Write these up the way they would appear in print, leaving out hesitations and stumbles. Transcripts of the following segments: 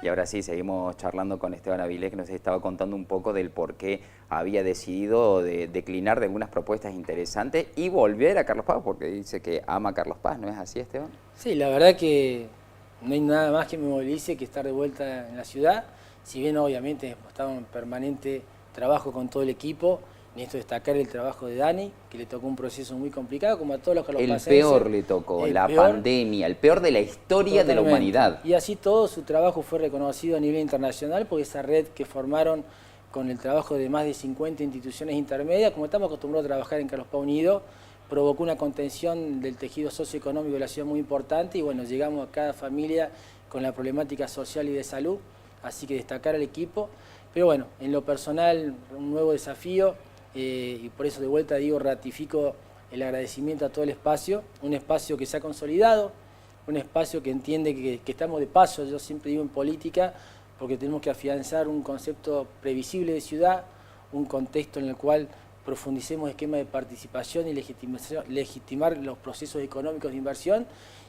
Y ahora sí, seguimos charlando con Esteban Avilés, que nos estaba contando un poco del por qué había decidido declinar de algunas propuestas interesantes y volver a Carlos Paz, porque dice que ama a Carlos Paz, ¿no es así, Esteban? Sí, la verdad que no hay nada más que me movilice que estar de vuelta en la ciudad. Si bien obviamente hemos estado en permanente trabajo con todo el equipo, necesito destacar el trabajo de Dani, que le tocó un proceso muy complicado, como a todos los carlospacenses. El peor le tocó, la pandemia, el peor de la historia de la humanidad. Y así todo su trabajo fue reconocido a nivel internacional por esa red que formaron con el trabajo de más de 50 instituciones intermedias. Como estamos acostumbrados a trabajar en Carlos Paz Unido, provocó una contención del tejido socioeconómico de la ciudad muy importante y bueno, llegamos a cada familia con la problemática social y de salud, así que destacar al equipo. Pero bueno, en lo personal, un nuevo desafío y por eso de vuelta digo, ratifico el agradecimiento a todo el espacio, un espacio que se ha consolidado, un espacio que entiende que estamos de paso, yo siempre digo en política, porque tenemos que afianzar un concepto previsible de ciudad, un contexto en el cual profundicemos esquemas de participación y legitimar los procesos económicos de inversión,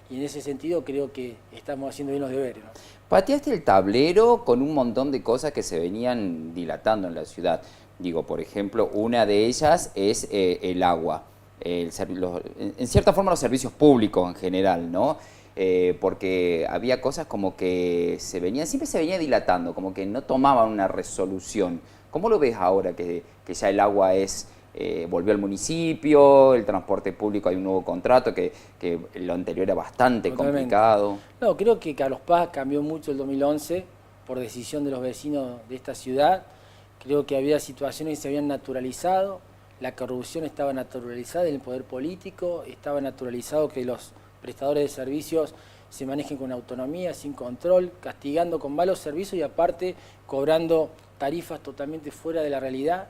y en ese sentido creo que estamos haciendo bien los deberes, ¿no? Pateaste el tablero con un montón de cosas que se venían dilatando en la ciudad. Digo, por ejemplo, una de ellas es el agua, en cierta forma los servicios públicos en general, ¿no? Porque había cosas como que siempre se venía dilatando, como que no tomaban una resolución. ¿Cómo lo ves ahora que ya el agua volvió al municipio, el transporte público hay un nuevo contrato, que lo anterior era bastante complicado? No, creo que Carlos Paz cambió mucho el 2011 por decisión de los vecinos de esta ciudad. Creo que había situaciones que se habían naturalizado, la corrupción estaba naturalizada en el poder político, estaba naturalizado que los prestadores de servicios se manejen con autonomía, sin control, castigando con malos servicios y aparte cobrando tarifas totalmente fuera de la realidad,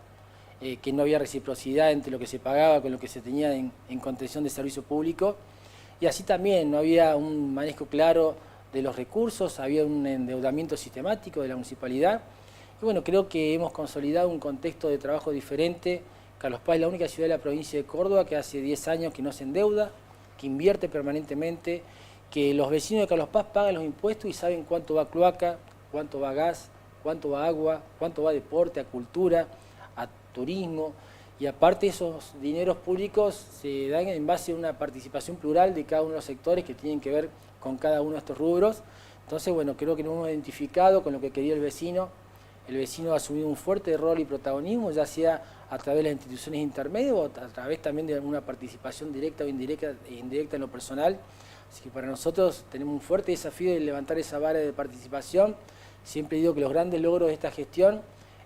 que no había reciprocidad entre lo que se pagaba con lo que se tenía en contención de servicio público. Y así también no había un manejo claro de los recursos, había un endeudamiento sistemático de la municipalidad. Y bueno, creo que hemos consolidado un contexto de trabajo diferente. Carlos Paz es la única ciudad de la provincia de Córdoba que hace 10 años que no se endeuda, que invierte permanentemente, que los vecinos de Carlos Paz pagan los impuestos y saben cuánto va a cloaca, cuánto va a gas, cuánto va a agua, cuánto va a deporte, a cultura, a turismo. Y aparte esos dineros públicos se dan en base a una participación plural de cada uno de los sectores que tienen que ver con cada uno de estos rubros. Entonces, bueno, creo que nos hemos identificado con lo que quería el vecino. El vecino ha asumido un fuerte rol y protagonismo, ya sea a través de las instituciones intermedias o a través también de una participación directa o indirecta en lo personal. Así que para nosotros tenemos un fuerte desafío de levantar esa vara de participación. Siempre digo que los grandes logros de esta gestión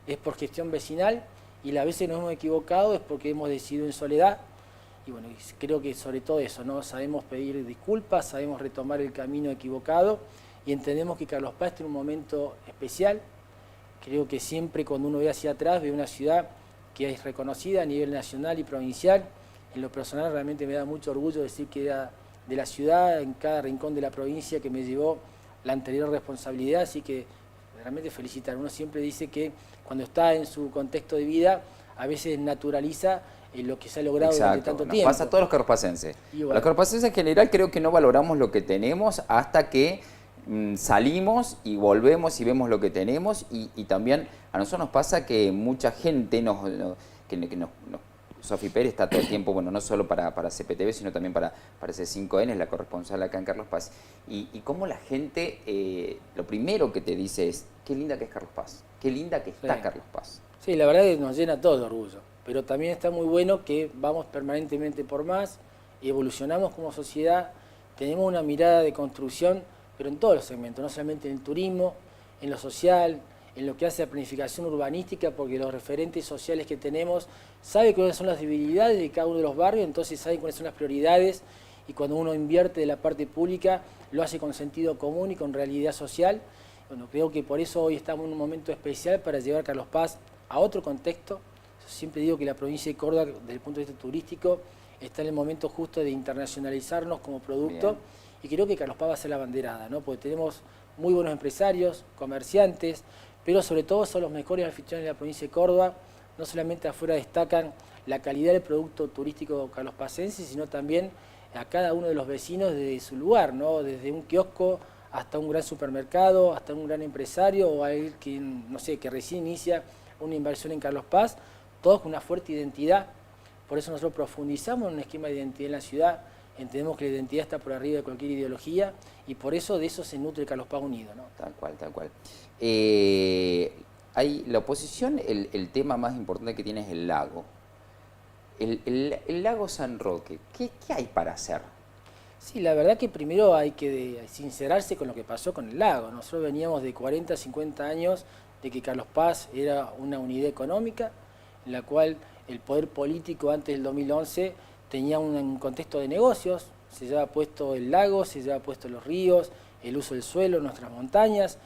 es por gestión vecinal y las veces nos hemos equivocado es porque hemos decidido en soledad. Y bueno, creo que sobre todo eso, ¿no? Sabemos pedir disculpas, sabemos retomar el camino equivocado y entendemos que Carlos Paz tiene un momento especial. Creo que siempre cuando uno ve hacia atrás ve una ciudad que es reconocida a nivel nacional y provincial. En lo personal realmente me da mucho orgullo decir que era de la ciudad, en cada rincón de la provincia que me llevó la anterior responsabilidad, así que realmente felicitar. Uno siempre dice que cuando está en su contexto de vida, a veces naturaliza lo que se ha logrado durante tanto tiempo. Pasa a todos los carlopacenses. Bueno, los carlopacenses en general creo que no valoramos lo que tenemos hasta que salimos y volvemos y vemos lo que tenemos y también a nosotros nos pasa que mucha gente Sofi Pérez está todo el tiempo, bueno, no solo para CPTV, sino también para C5N, es la corresponsal acá en Carlos Paz. Y cómo la gente, lo primero que te dice es, qué linda que es Carlos Paz, qué linda que está Carlos Paz. Sí, la verdad es que nos llena todo de orgullo, pero también está muy bueno que vamos permanentemente por más, evolucionamos como sociedad, tenemos una mirada de construcción, pero en todos los segmentos, no solamente en el turismo, en lo social, en lo que hace a planificación urbanística, porque los referentes sociales que tenemos saben cuáles son las debilidades de cada uno de los barrios, entonces saben cuáles son las prioridades, y cuando uno invierte de la parte pública, lo hace con sentido común y con realidad social. Bueno, creo que por eso hoy estamos en un momento especial para llevar Carlos Paz a otro contexto. Yo siempre digo que la provincia de Córdoba, desde el punto de vista turístico, está en el momento justo de internacionalizarnos como producto. Bien. Y creo que Carlos Paz va a ser la banderada, ¿no? Porque tenemos muy buenos empresarios, comerciantes, pero sobre todo son los mejores anfitriones de la provincia de Córdoba. No solamente afuera destacan la calidad del producto turístico carlospacense, sino también a cada uno de los vecinos desde su lugar, ¿no? Desde un kiosco hasta un gran supermercado, hasta un gran empresario o alguien que, no sé, que recién inicia una inversión en Carlos Paz, todos con una fuerte identidad. Por eso nosotros profundizamos en un esquema de identidad en la ciudad, entendemos que la identidad está por arriba de cualquier ideología y por eso de eso se nutre Carlos Paz Unido, ¿no? Tal cual, tal cual. Hay la oposición, el tema más importante que tiene es el lago. El lago San Roque, ¿qué hay para hacer? Sí, la verdad que primero hay que sincerarse con lo que pasó con el lago. Nosotros veníamos de 40, 50 años de que Carlos Paz era una unidad económica, en la cual el poder político antes del 2011 tenía un contexto de negocios, se llevaba puesto el lago, se llevaba puesto los ríos, el uso del suelo, nuestras montañas,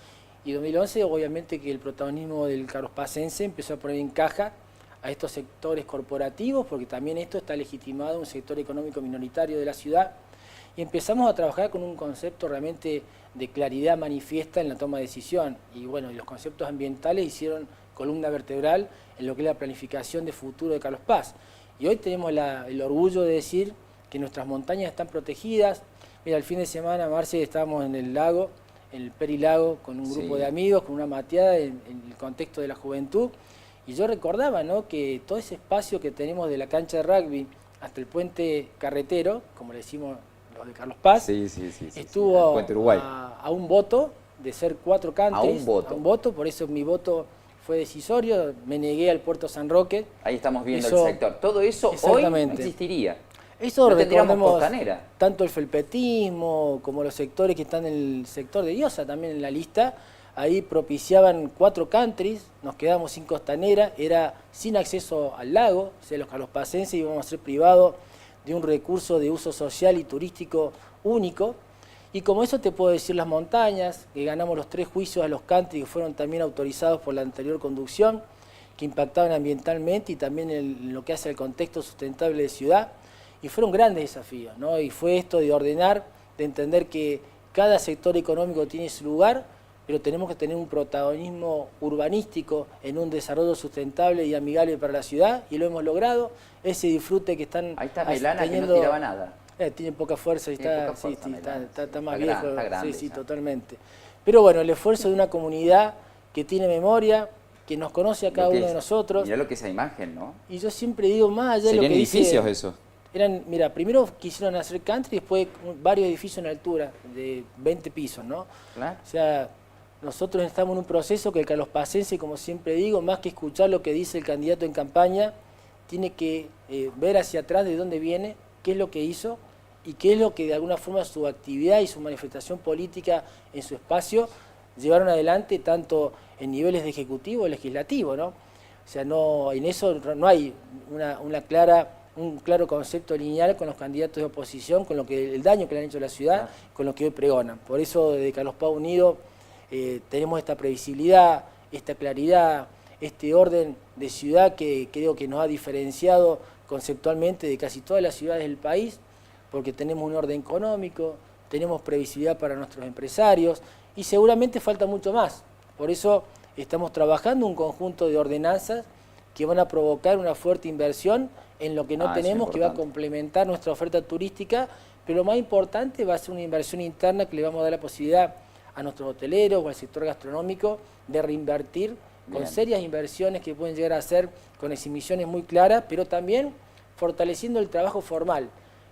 y 2011 obviamente que el protagonismo del Carlos Pacense empezó a poner en caja a estos sectores corporativos, porque también esto está legitimado en un sector económico minoritario de la ciudad, y empezamos a trabajar con un concepto realmente de claridad manifiesta en la toma de decisión, y bueno, los conceptos ambientales hicieron columna vertebral en lo que es la planificación de futuro de Carlos Paz. Y hoy tenemos el orgullo de decir que nuestras montañas están protegidas. Mira, el fin de semana, Marce, estábamos en el lago, en el Perilago, con un grupo de amigos, con una mateada en el contexto de la juventud, y yo recordaba, ¿no?, que todo ese espacio que tenemos de la cancha de rugby hasta el puente carretero, como le decimos los de Carlos Paz, estuvo a un voto de ser 4 countries, a un voto, por eso mi voto fue decisorio, me negué al Puerto San Roque. Ahí estamos viendo el sector. Todo eso hoy no existiría. Eso no recordemos tanto el felpetismo como los sectores que están en el sector de Diosa también en la lista. Ahí propiciaban 4 countries, nos quedamos sin costanera, era sin acceso al lago, o sea, los carlospacenses íbamos a ser privados de un recurso de uso social y turístico único. Y como eso te puedo decir las montañas, que ganamos los 3 juicios a los countries que fueron también autorizados por la anterior conducción, que impactaban ambientalmente y también en lo que hace al contexto sustentable de ciudad. Y fueron grandes desafíos, ¿no? Y fue esto de ordenar, de entender que cada sector económico tiene su lugar, pero tenemos que tener un protagonismo urbanístico en un desarrollo sustentable y amigable para la ciudad, y lo hemos logrado. Ese disfrute que están ahí está Melana, teniendo, que no tiraba nada. Tiene poca fuerza y está más viejo. Está grande, sí, totalmente. Pero bueno, el esfuerzo de una comunidad que tiene memoria, que nos conoce a cada uno de nosotros. Mirá lo que es esa imagen, ¿no? Y yo siempre digo, más allá de lo que edificios dice, eso. Mira, primero quisieron hacer country y después varios edificios en altura, de 20 pisos, ¿no? Claro. O sea, nosotros estamos en un proceso que el carlospacense, como siempre digo, más que escuchar lo que dice el candidato en campaña, tiene que ver hacia atrás de dónde viene, qué es lo que hizo y qué es lo que de alguna forma su actividad y su manifestación política en su espacio llevaron adelante tanto en niveles de ejecutivo o legislativo, ¿no? O sea, no, en eso no hay un claro concepto lineal con los candidatos de oposición, con lo que el daño que le han hecho a la ciudad, con lo que hoy pregonan. Por eso desde Carlos Paz Unido tenemos esta previsibilidad, esta claridad, este orden de ciudad que creo que nos ha diferenciado conceptualmente de casi todas las ciudades del país, porque tenemos un orden económico, tenemos previsibilidad para nuestros empresarios y seguramente falta mucho más. Por eso estamos trabajando un conjunto de ordenanzas que van a provocar una fuerte inversión en lo que no tenemos, que va a complementar nuestra oferta turística, pero lo más importante va a ser una inversión interna que le vamos a dar la posibilidad a nuestros hoteleros o al sector gastronómico de reinvertir con serias inversiones que pueden llegar a ser con exhibiciones muy claras, pero también fortaleciendo el trabajo formal.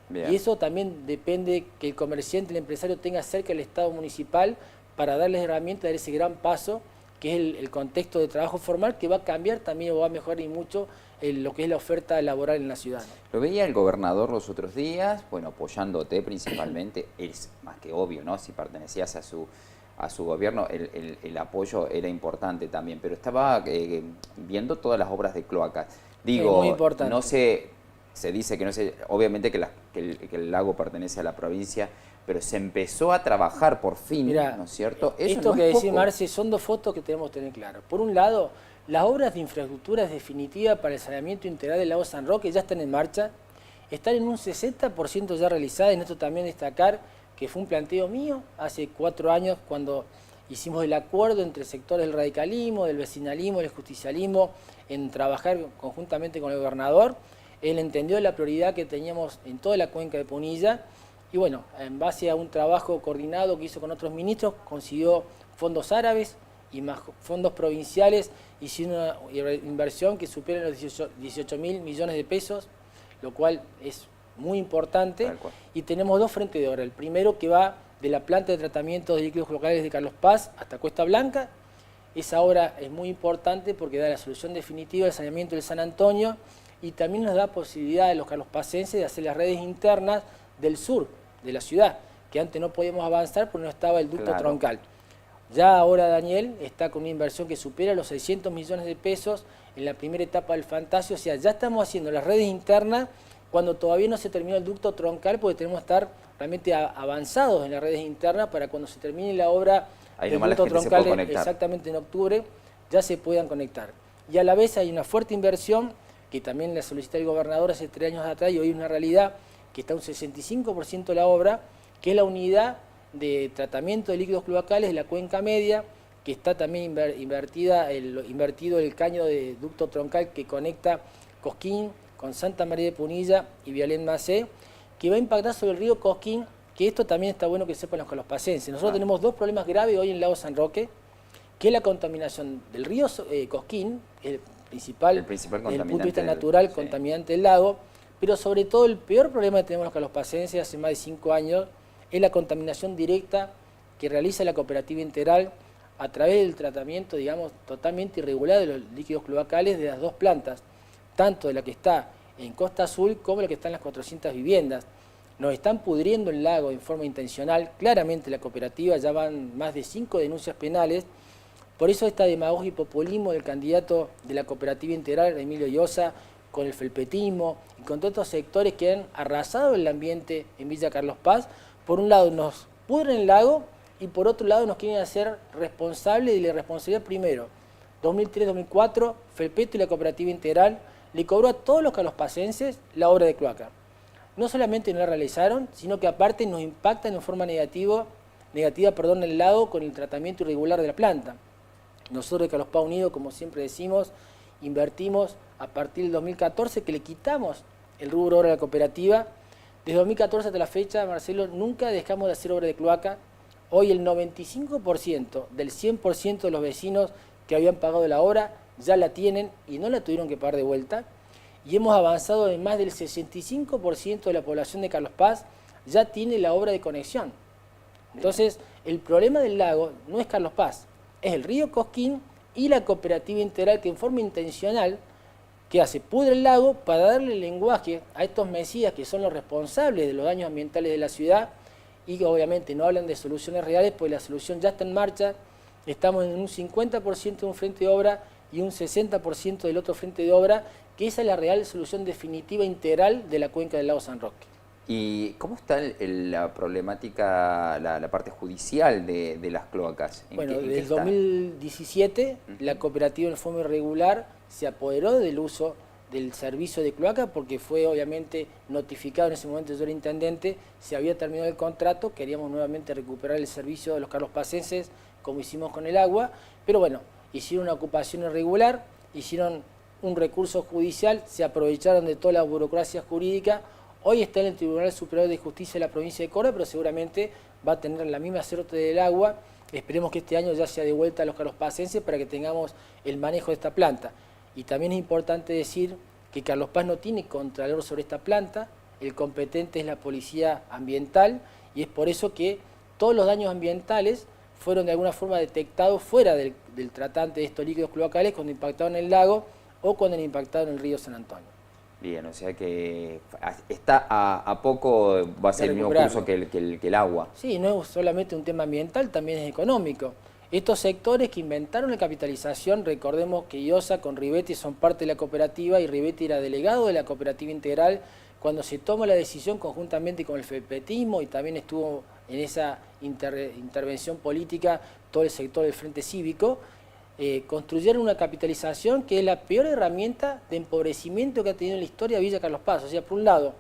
Y eso también depende que el comerciante, el empresario tenga cerca el Estado municipal para darles herramientas, dar ese gran paso, que es el contexto de trabajo formal, que va a cambiar también o va a mejorar y mucho lo que es la oferta laboral en la ciudad, ¿no? Lo veía el gobernador los otros días, bueno, apoyándote principalmente, es más que obvio, ¿no? Si pertenecías a su gobierno, el apoyo era importante también, pero estaba viendo todas las obras de cloacas. Digo, muy importante. No sé, se dice que no sé, obviamente que el lago pertenece a la provincia, pero se empezó a trabajar por fin, mirá, ¿no es cierto? Eso esto no que es decía poco. Marce son 2 fotos que tenemos que tener claro. Por un lado, las obras de infraestructura definitivas para el saneamiento integral del lago San Roque ya están en marcha, están en un 60% ya realizadas. En esto también destacar que fue un planteo mío hace 4 años cuando hicimos el acuerdo entre sectores del radicalismo, del vecinalismo, del justicialismo, en trabajar conjuntamente con el gobernador. Él entendió la prioridad que teníamos en toda la cuenca de Punilla Y bueno, en base a un trabajo coordinado que hizo con otros ministros, consiguió fondos árabes y más fondos provinciales, hicieron una inversión que supera los 18.000 millones de pesos, lo cual es muy importante. Y tenemos dos frentes de obra. El primero que va de la planta de tratamiento de líquidos locales de Carlos Paz hasta Cuesta Blanca. Esa obra es muy importante porque da la solución definitiva al saneamiento del San Antonio y también nos da posibilidad a los carlospacenses de hacer las redes internas del sur de la ciudad, que antes no podíamos avanzar porque no estaba el ducto troncal. Ya ahora Daniel está con una inversión que supera los 600 millones de pesos en la primera etapa del Fantasio, o sea, ya estamos haciendo las redes internas cuando todavía no se terminó el ducto troncal, porque tenemos que estar realmente avanzados en las redes internas para cuando se termine la obra del ducto troncal, exactamente en octubre, ya se puedan conectar. Y a la vez hay una fuerte inversión, que también la solicitó el gobernador hace 3 años atrás y hoy es una realidad, que está un 65% de la obra, que es la unidad de tratamiento de líquidos cloacales de la cuenca media, que está también invertido el caño de ducto troncal que conecta Cosquín con Santa María de Punilla y Vialén Macé, que va a impactar sobre el río Cosquín, que esto también está bueno que sepan los carlospacenses. Nosotros tenemos dos problemas graves hoy en el lago San Roque, que es la contaminación del río Cosquín, el principal desde el punto de vista natural, contaminante del lago, pero sobre todo el peor problema que tenemos los carlospacenses hace más de 5 años es la contaminación directa que realiza la cooperativa integral a través del tratamiento, digamos, totalmente irregular de los líquidos cloacales de las dos plantas, tanto de la que está en Costa Azul como la que está en las 400 viviendas. Nos están pudriendo el lago en forma intencional, claramente la cooperativa, ya van más de 5 denuncias penales, por eso esta demagogia y populismo del candidato de la cooperativa integral, Emilio Llosa, con el felpetismo y con todos estos sectores que han arrasado el ambiente en Villa Carlos Paz. Por un lado nos pudren el lago y por otro lado nos quieren hacer responsables de la irresponsabilidad primero. 2003-2004, Felpeto y la cooperativa integral le cobró a todos los carlospacenses la obra de cloaca. No solamente no la realizaron, sino que aparte nos impactan en forma negativa el lago con el tratamiento irregular de la planta. Nosotros de Carlos Paz Unido, como siempre decimos, invertimos a partir del 2014 que le quitamos el rubro obra a la cooperativa. Desde 2014 hasta la fecha, Marcelo, nunca dejamos de hacer obra de cloaca. Hoy el 95% del 100% de los vecinos que habían pagado la obra ya la tienen y no la tuvieron que pagar de vuelta. Y hemos avanzado en más del 65% de la población de Carlos Paz ya tiene la obra de conexión. Entonces, el problema del lago no es Carlos Paz, es el río Cosquín y la cooperativa integral que en forma intencional que hace pudre el lago para darle lenguaje a estos mesías que son los responsables de los daños ambientales de la ciudad y que obviamente no hablan de soluciones reales, pues la solución ya está en marcha. Estamos en un 50% de un frente de obra y un 60% del otro frente de obra, que esa es la real solución definitiva integral de la cuenca del lago San Roque. ¿Y cómo está la problemática, la parte judicial de las cloacas? Bueno, desde el 2017 la cooperativa en forma irregular se apoderó del uso del servicio de cloaca porque fue obviamente notificado en ese momento, yo era intendente, se había terminado el contrato, queríamos nuevamente recuperar el servicio de los carlospacenses como hicimos con el agua, pero bueno, hicieron una ocupación irregular, hicieron un recurso judicial, se aprovecharon de toda la burocracia jurídica. Hoy está en el Tribunal Superior de Justicia de la provincia de Córdoba, pero seguramente va a tener la misma suerte del agua. Esperemos que este año ya sea de vuelta a los carlospacenses para que tengamos el manejo de esta planta. Y también es importante decir que Carlos Paz no tiene contralor sobre esta planta, el competente es la Policía Ambiental y es por eso que todos los daños ambientales fueron de alguna forma detectados fuera del tratante de estos líquidos cloacales cuando impactaron en el lago o cuando impactaron en el río San Antonio. Bien, o sea que está a poco, va a ser el mismo curso que el agua. Sí, no es solamente un tema ambiental, también es económico. Estos sectores que inventaron la capitalización, recordemos que Llosa con Rivetti son parte de la cooperativa y Rivetti era delegado de la cooperativa integral cuando se toma la decisión conjuntamente con el felpetismo y también estuvo en esa intervención política todo el sector del Frente Cívico. Construyeron una capitalización que es la peor herramienta de empobrecimiento que ha tenido en la historia de Villa Carlos Paz. O sea, por un lado,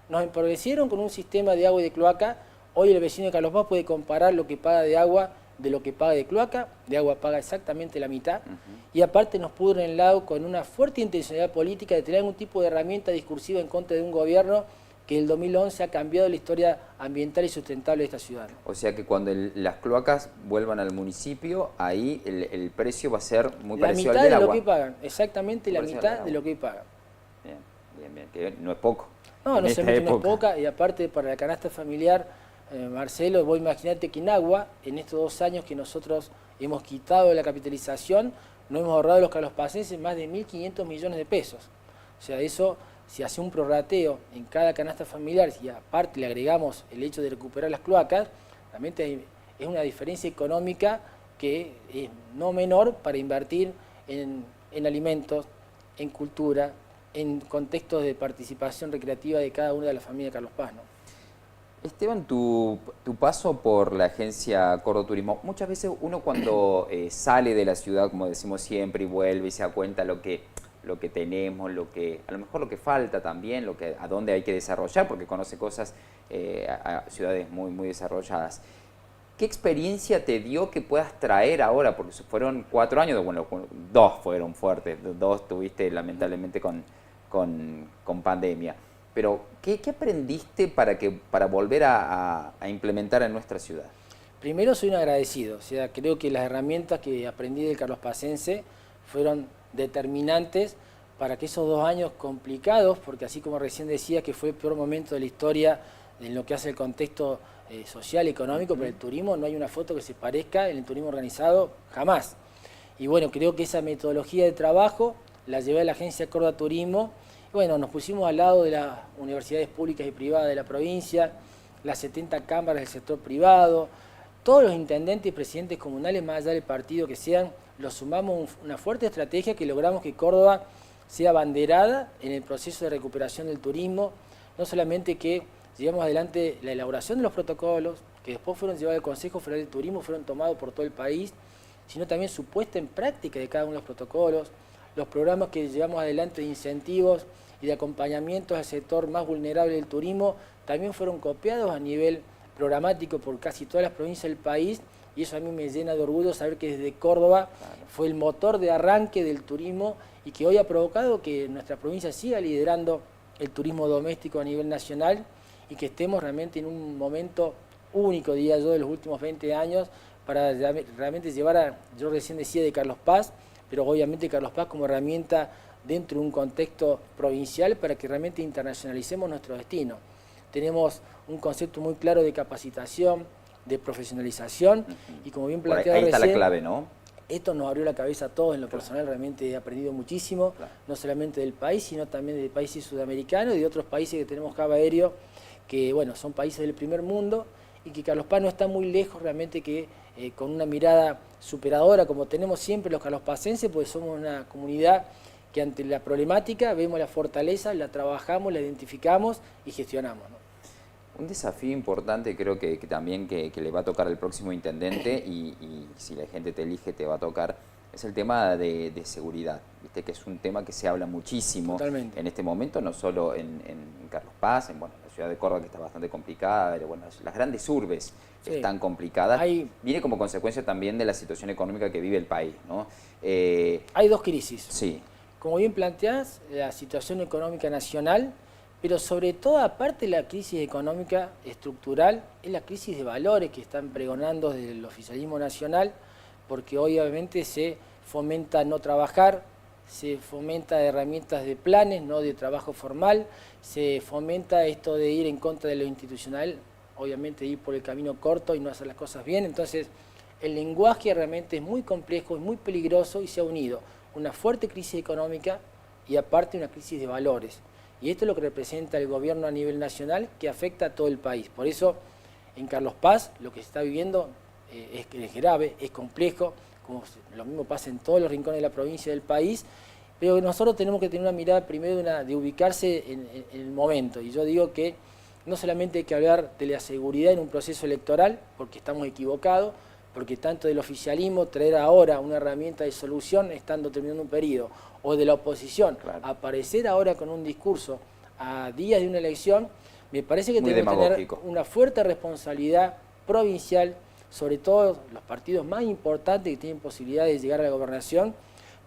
nos empobrecieron con un sistema de agua y de cloaca. Hoy el vecino de Carlos Paz puede comparar lo que paga de agua de lo que paga de cloaca. De agua paga exactamente la mitad. Y aparte nos pudren el lago con una fuerte intencionalidad política de tener algún tipo de herramienta discursiva en contra de un gobierno que el 2011 ha cambiado la historia ambiental y sustentable de esta ciudad. O sea que cuando las cloacas vuelvan al municipio, ahí el precio va a ser muy parecido al del agua. La mitad de lo que pagan, exactamente la mitad de lo que pagan. Bien, bien, bien, que no es poco. No, no se mete, no es poca, y aparte para la canasta familiar, Marcelo, vos imaginate que en agua, en estos 2 años que nosotros hemos quitado la capitalización, nos hemos ahorrado los carlospacenses más de 1.500 millones de pesos. O sea, eso, si hace un prorrateo en cada canasta familiar y aparte le agregamos el hecho de recuperar las cloacas, realmente es una diferencia económica que es no menor para invertir en alimentos, en cultura, en contextos de participación recreativa de cada una de las familias de Carlos Paz, ¿no? Esteban, tu paso por la agencia Córdoba Turismo, muchas veces uno cuando sale de la ciudad, como decimos siempre, y vuelve y se da cuenta lo que tenemos, a lo mejor lo que falta también, a dónde hay que desarrollar, porque conoce cosas a ciudades muy, muy desarrolladas. ¿Qué experiencia te dio que puedas traer ahora? Porque fueron 4 años, bueno, 2 fueron fuertes, 2 tuviste lamentablemente con pandemia. Pero, ¿qué aprendiste para volver a implementar en nuestra ciudad? Primero, soy un agradecido. O sea, creo que las herramientas que aprendí del carlospacense fueron determinantes para que esos 2 años complicados, porque así como recién decía que fue el peor momento de la historia en lo que hace el contexto social y económico, pero el turismo no hay una foto que se parezca en el turismo organizado jamás. Y bueno, creo que esa metodología de trabajo la llevé a la agencia Córdoba Turismo. Bueno, nos pusimos al lado de las universidades públicas y privadas de la provincia, las 70 cámaras del sector privado, todos los intendentes y presidentes comunales, más allá del partido que sean, los sumamos una fuerte estrategia que logramos que Córdoba sea abanderada en el proceso de recuperación del turismo, no solamente que llevamos adelante la elaboración de los protocolos, que después fueron llevados al Consejo Federal del Turismo, fueron tomados por todo el país, sino también su puesta en práctica de cada uno de los protocolos, los programas que llevamos adelante de incentivos y de acompañamientos al sector más vulnerable del turismo también fueron copiados a nivel programático por casi todas las provincias del país, y eso a mí me llena de orgullo saber que desde Córdoba fue el motor de arranque del turismo y que hoy ha provocado que nuestra provincia siga liderando el turismo doméstico a nivel nacional y que estemos realmente en un momento único, diría yo, de los últimos 20 años para realmente llevar yo recién decía de Carlos Paz, pero obviamente Carlos Paz como herramienta dentro de un contexto provincial para que realmente internacionalicemos nuestro destino. Tenemos un concepto muy claro de capacitación, de profesionalización, y como bien planteado ahí está recién, la clave, ¿no? Esto nos abrió la cabeza a todos en lo personal, realmente he aprendido muchísimo, no solamente del país, sino también de países sudamericanos y de otros países que tenemos cabo aéreo, que bueno, son países del primer mundo, y que Carlos Paz no está muy lejos realmente que con una mirada superadora, como tenemos siempre los carlospacenses, pues somos una comunidad que ante la problemática vemos la fortaleza, la trabajamos, la identificamos y gestionamos, ¿no? Un desafío importante creo que también que le va a tocar al próximo intendente y si la gente te elige te va a tocar, es el tema de seguridad. Viste que es un tema que se habla muchísimo en este momento, no solo en Carlos Paz, en la ciudad de Córdoba que está bastante complicada, pero bueno, las grandes urbes están complicadas. Viene como consecuencia también de la situación económica que vive el país, ¿no? Hay 2 crisis. Sí. Como bien planteás, la situación económica nacional, pero sobre todo, aparte de la crisis económica estructural, es la crisis de valores que están pregonando desde el oficialismo nacional, porque obviamente se fomenta no trabajar, se fomenta herramientas de planes, no de trabajo formal, se fomenta esto de ir en contra de lo institucional, obviamente ir por el camino corto y no hacer las cosas bien. Entonces, el lenguaje realmente es muy complejo, es muy peligroso y se ha unido una fuerte crisis económica y aparte una crisis de valores. Y esto es lo que representa el gobierno a nivel nacional que afecta a todo el país. Por eso, en Carlos Paz, lo que se está viviendo es grave, es complejo, como lo mismo pasa en todos los rincones de la provincia del país, pero nosotros tenemos que tener una mirada primero de ubicarse en el momento. Y yo digo que no solamente hay que hablar de la seguridad en un proceso electoral, porque estamos equivocados, porque tanto del oficialismo traer ahora una herramienta de solución estando terminando un periodo, o de la oposición aparecer ahora con un discurso a días de una elección, me parece que tenemos que tener una fuerte responsabilidad provincial, sobre todo los partidos más importantes que tienen posibilidad de llegar a la gobernación,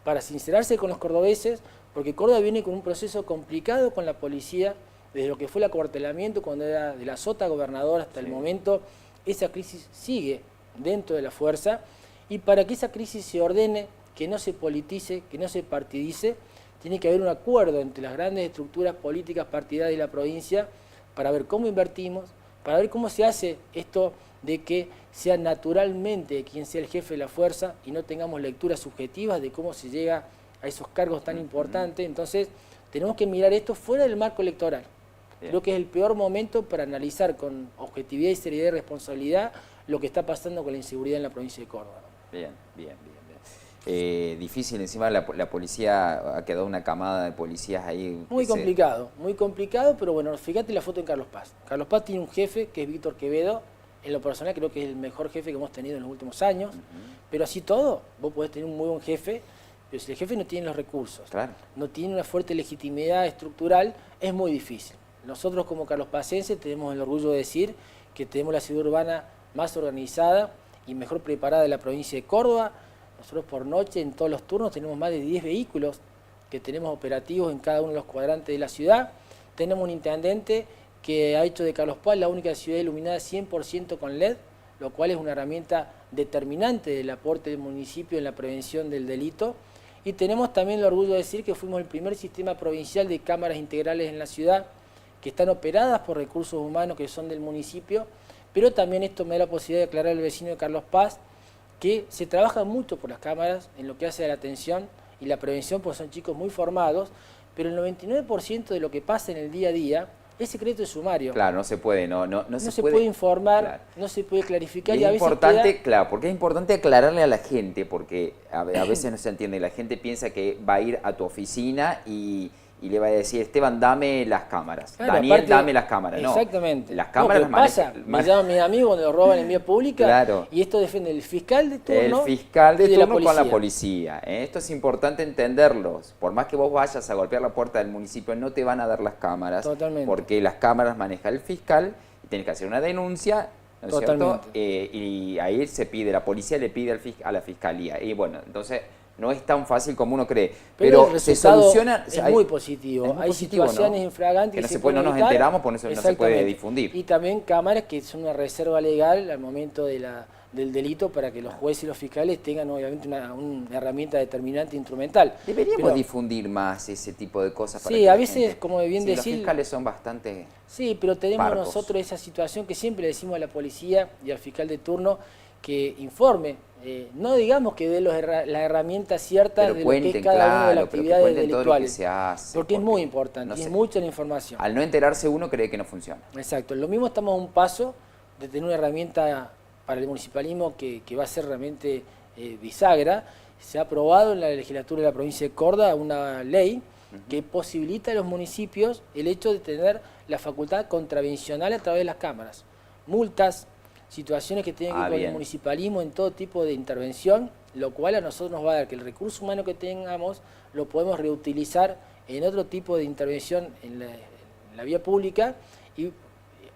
para sincerarse con los cordobeses, porque Córdoba viene con un proceso complicado con la policía desde lo que fue el acuartelamiento, cuando era de la sota gobernador hasta el momento, esa crisis sigue dentro de la fuerza, y para que esa crisis se ordene, que no se politice, que no se partidice, tiene que haber un acuerdo entre las grandes estructuras políticas partidarias de la provincia para ver cómo invertimos, para ver cómo se hace esto de que sea naturalmente quien sea el jefe de la fuerza y no tengamos lecturas subjetivas de cómo se llega a esos cargos tan importantes. Entonces, tenemos que mirar esto fuera del marco electoral. Creo que es el peor momento para analizar con objetividad y seriedad y responsabilidad lo que está pasando con la inseguridad en la provincia de Córdoba. Bien. Difícil, encima la policía, ha quedado una camada de policías ahí. Muy complicado, pero bueno, fíjate la foto en Carlos Paz. Carlos Paz tiene un jefe que es Víctor Quevedo. En lo personal creo que es el mejor jefe que hemos tenido en los últimos años, pero así todo, vos podés tener un muy buen jefe, pero si el jefe no tiene los recursos, no tiene una fuerte legitimidad estructural, es muy difícil. Nosotros como carlospacenses tenemos el orgullo de decir que tenemos la seguridad urbana más organizada y mejor preparada de la provincia de Córdoba. Nosotros por noche, en todos los turnos, tenemos más de 10 vehículos que tenemos operativos en cada uno de los cuadrantes de la ciudad. Tenemos un intendente que ha hecho de Carlos Paz la única ciudad iluminada 100% con LED, lo cual es una herramienta determinante del aporte del municipio en la prevención del delito. Y tenemos también el orgullo de decir que fuimos el primer sistema provincial de cámaras integrales en la ciudad, que están operadas por recursos humanos que son del municipio, pero también esto me da la posibilidad de aclarar al vecino de Carlos Paz que se trabaja mucho por las cámaras en lo que hace a la atención y la prevención, porque son chicos muy formados, pero el 99% de lo que pasa en el día a día es secreto de sumario. No se puede, no se puede informar, no se puede clarificar. Y es importante, porque es importante aclararle a la gente, porque a veces no se entiende, la gente piensa que va a ir a tu oficina y le va a decir, Esteban, dame las cámaras, Daniel, aparte, dame las cámaras. Exactamente. Las cámaras me llaman mis amigos cuando lo roban en vía pública, y esto defiende el fiscal de turno. El fiscal de turno con la policía. Esto es importante entenderlo. Por más que vos vayas a golpear la puerta del municipio, no te van a dar las cámaras. Totalmente. Porque las cámaras maneja el fiscal y tienes que hacer una denuncia, ¿no es cierto? Y ahí la policía le pide a la fiscalía. Y bueno, entonces no es tan fácil como uno cree, pero se soluciona. Es muy positivo. Hay situaciones infragantes que no nos enteramos, por eso no se puede difundir. Y también cámaras que son una reserva legal al momento del delito para que los jueces y los fiscales tengan obviamente una herramienta determinante instrumental. Deberíamos difundir más ese tipo de cosas. Sí, a veces, como bien decir, los fiscales son bastante Sí, pero tenemos parcos. Nosotros esa situación que siempre le decimos a la policía y al fiscal de turno que informe. No digamos que dé las herramientas ciertas de lo que es cada una de las actividades delictuales, porque es muy importante, es mucha la información. Al no enterarse uno cree que no funciona. Exacto, lo mismo estamos a un paso de tener una herramienta para el municipalismo que va a ser realmente bisagra. Se ha aprobado en la legislatura de la provincia de Córdoba una ley que posibilita a los municipios el hecho de tener la facultad contravencional a través de las cámaras. Multas, situaciones que tienen que ver con el municipalismo en todo tipo de intervención, lo cual a nosotros nos va a dar que el recurso humano que tengamos lo podemos reutilizar en otro tipo de intervención en la vía pública y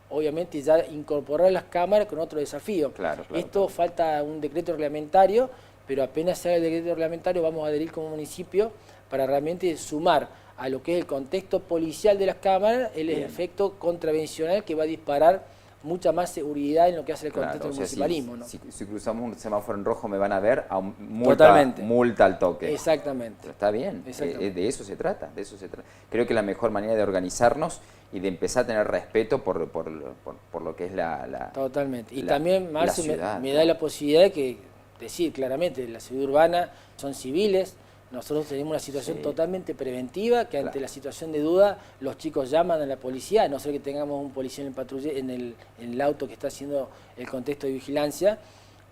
obviamente ya incorporar las cámaras con otro desafío. Esto falta un decreto reglamentario, pero apenas se haga el decreto reglamentario vamos a adherir como municipio para realmente sumar a lo que es el contexto policial de las cámaras el efecto contravencional que va a disparar mucha más seguridad en lo que hace el contexto del municipalismo. Si cruzamos un semáforo en rojo me van a ver, multa al toque. Exactamente. Pero está bien, de eso se trata, Creo que la mejor manera de organizarnos y de empezar a tener respeto por lo que es la Totalmente. Y también, Marcio, me da la posibilidad de decir claramente, la seguridad urbana son civiles. Nosotros tenemos una situación totalmente preventiva, que ante la situación de duda los chicos llaman a la policía, a no ser que tengamos un policía en el patrullero, en el auto que está haciendo el contexto de vigilancia,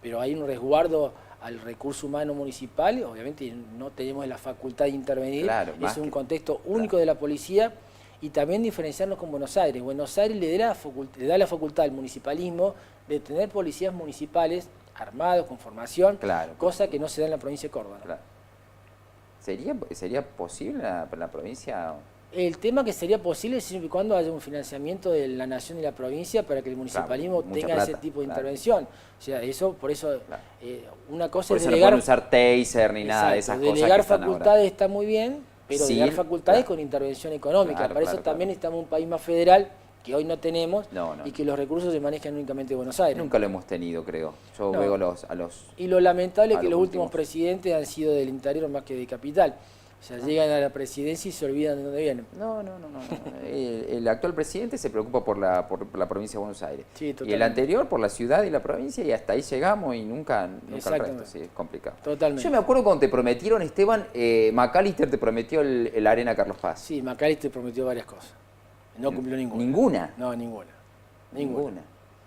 pero hay un resguardo al recurso humano municipal, obviamente no tenemos la facultad de intervenir, es un contexto único de la policía, y también diferenciarnos con Buenos Aires. Buenos Aires le da la facultad al municipalismo de tener policías municipales armados, con formación, cosa que no se da en la provincia de Córdoba. ¿Sería posible para la provincia? El tema que sería posible siempre y cuando haya un financiamiento de la nación y la provincia para que el municipalismo tenga ese tipo de intervención. O sea, por eso una cosa por es eso delegar... no pueden usar taser ni nada de esas cosas. Delegar facultades está muy bien, pero Sí, de dar facultades claro. con intervención económica. Claro, Para eso claro, también claro. necesitamos un país más federal, que hoy no tenemos, No, no. y que los recursos se manejan únicamente en Buenos Aires. Nunca lo hemos tenido, creo. Yo No. veo Y lo lamentable es a que los los últimos últimos. presidentes han sido del interior más que de capital. O sea, llegan a la presidencia y se olvidan de dónde vienen. No. El actual presidente se preocupa por la provincia de Buenos Aires. Sí, Y el totalmente. anterior por la ciudad y la provincia, y hasta ahí llegamos y nunca el resto. Exactamente. Sí, es complicado. Totalmente. Yo me acuerdo cuando te prometieron, Esteban, McAllister te prometió el Arena Carlos Paz. Sí, McAllister prometió varias cosas. No cumplió ninguna. ¿Ninguna? No, ninguna.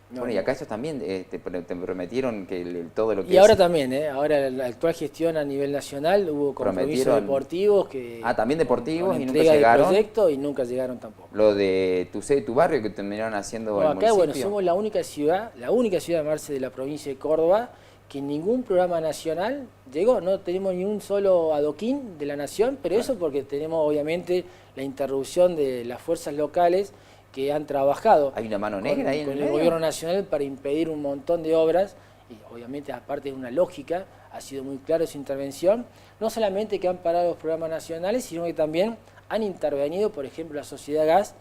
No, Bueno, y acá ellos también te prometieron que todo lo que y ahora también, ahora la actual gestión a nivel nacional hubo compromisos Prometieron- deportivos que también deportivos con y nunca entrega de llegaron. proyectos y nunca llegaron tampoco. Lo de tu sede, tu barrio, que terminaron haciendo No, el acá, bueno, municipio. somos la única ciudad, Marce, de la provincia de Córdoba, que ningún programa nacional llegó. No tenemos ni un solo adoquín de la nación, pero eso porque tenemos obviamente la interrupción de las fuerzas locales que han trabajado Hay una mano negra ahí en con el el medio. gobierno nacional para impedir un montón de obras, y obviamente aparte de una lógica, ha sido muy claro su intervención, no solamente que han parado los programas nacionales, sino que también han intervenido, por ejemplo, la sociedad Gas,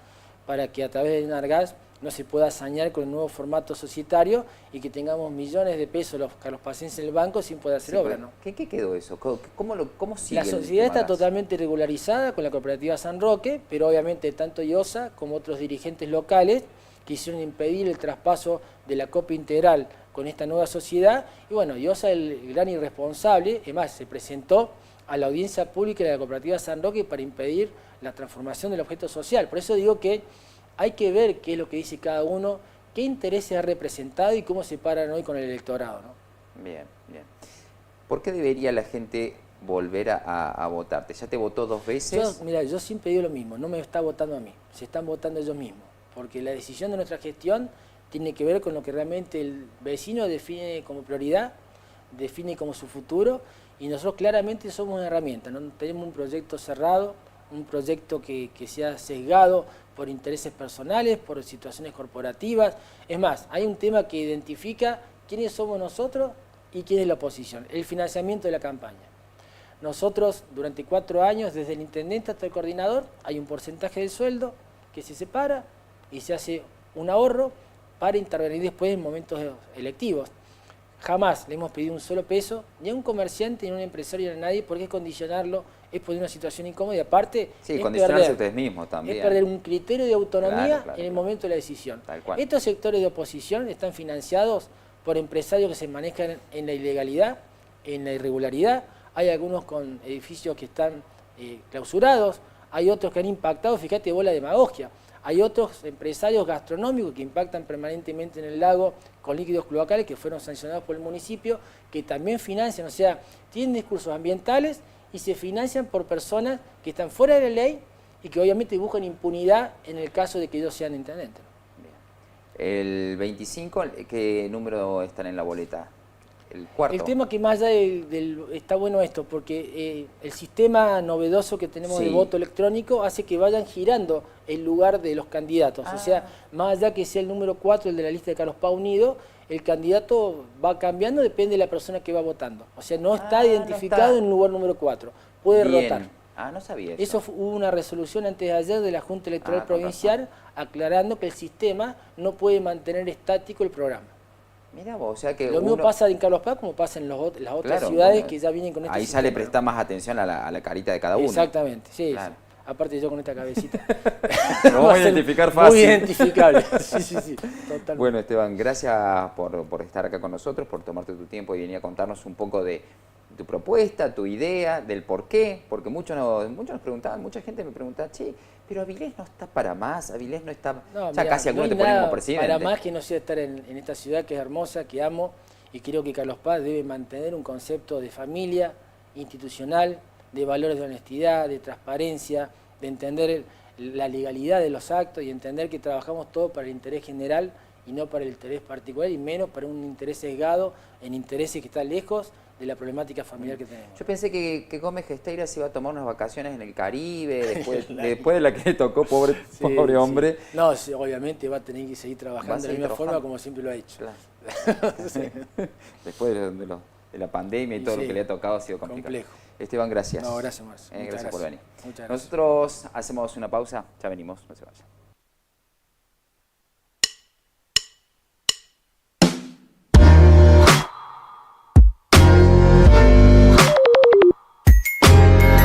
para que a través de Enargas no se pueda sanear con el nuevo formato societario y que tengamos millones de pesos los carlospacenses en el banco sin poder hacer Sí, obra, pero ¿no? ¿Qué quedó eso? ¿Cómo sigue La el sociedad tema está gas? totalmente regularizada con la cooperativa San Roque, pero obviamente tanto IOSA como otros dirigentes locales quisieron impedir el traspaso de la copia integral con esta nueva sociedad. Y bueno, IOSA, el gran irresponsable, además se presentó a la audiencia pública de la cooperativa San Roque para impedir la transformación del objeto social. Por eso digo que hay que ver qué es lo que dice cada uno, qué intereses ha representado y cómo se paran hoy con el electorado, ¿no? Bien. ¿Por qué debería la gente volver a votarte? ¿Ya te votó 2 veces? Mira, yo siempre digo lo mismo, no me está votando a mí, se están votando ellos mismos, porque la decisión de nuestra gestión tiene que ver con lo que realmente el vecino define como prioridad, define como su futuro, y nosotros claramente somos una herramienta, no tenemos un proyecto cerrado, un proyecto que sea sesgado por intereses personales, por situaciones corporativas. Es más, hay un tema que identifica quiénes somos nosotros y quién es la oposición, el financiamiento de la campaña. Nosotros durante 4 años, desde el intendente hasta el coordinador, hay un porcentaje del sueldo que se separa y se hace un ahorro para intervenir después en momentos electivos. Jamás le hemos pedido un solo peso, ni a un comerciante, ni a un empresario, ni a nadie, porque es condicionarlo, es poner una situación incómoda y aparte Sí, es condicionarse ustedes mismos también. es perder un criterio de autonomía Claro, en el momento de la decisión. Tal cual. Estos sectores de oposición están financiados por empresarios que se manejan en la ilegalidad, en la irregularidad. Hay algunos con edificios que están clausurados, hay otros que han impactado, fíjate vos la demagogia. Hay otros empresarios gastronómicos que impactan permanentemente en el lago con líquidos cloacales que fueron sancionados por el municipio, que también financian, o sea, tienen discursos ambientales y se financian por personas que están fuera de la ley y que obviamente buscan impunidad en el caso de que ellos sean intendentes. El 25, ¿qué número están en la boleta? El cuarto. El tema que más allá está bueno esto, porque el sistema novedoso que tenemos de Sí. voto electrónico hace que vayan girando el lugar de los candidatos. O sea, más allá que sea el número 4, el de la lista de Carlos Paz Unido, el candidato va cambiando, depende de la persona que va votando. O sea, no está identificado no está. en el lugar número 4, puede Bien. rotar. No sabía eso. Eso hubo una resolución antes de ayer de la Junta Electoral Con Provincial aclarando que el sistema no puede mantener estático el programa. Mirá vos, o sea que Lo mismo pasa en Carlos Paz como pasa en las otras Claro, ciudades bueno, que ya vienen con este ahí sistema. sale prestar más atención a la carita de cada uno. Exactamente, sí. Claro. Sí. Aparte yo con esta cabecita. Lo vamos Va a a ser identificar fácil. Muy identificable. Sí, totalmente. Bueno, Esteban, gracias por estar acá con nosotros, por tomarte tu tiempo y venir a contarnos un poco de tu propuesta, tu idea, del por qué, porque muchos nos preguntaban, mucha gente me preguntaba, che, pero Avilés no está para más, Avilés no está... No, ya mirá, casi algunos no te hay ponen nada como presidente. para más que no sea estar en esta ciudad que es hermosa, que amo, y creo que Carlos Paz debe mantener un concepto de familia institucional, de valores de honestidad, de transparencia, de entender la legalidad de los actos y entender que trabajamos todos para el interés general y no para el interés particular y menos para un interés sesgado en intereses que están lejos de la problemática familiar que tenemos. Yo pensé que Gómez Gesteira se iba a tomar unas vacaciones en el Caribe, después de la que le tocó, pobre hombre. Sí. No, sí, obviamente va a tener que seguir trabajando de la misma forma como siempre lo ha hecho. Claro. Sí. Después de la pandemia y todo lo que le ha tocado ha sido complicado. Complejo. Esteban, gracias. No, gracias, Marcio. Gracias por venir. Muchas gracias. Nosotros hacemos una pausa, ya venimos, no se vayan.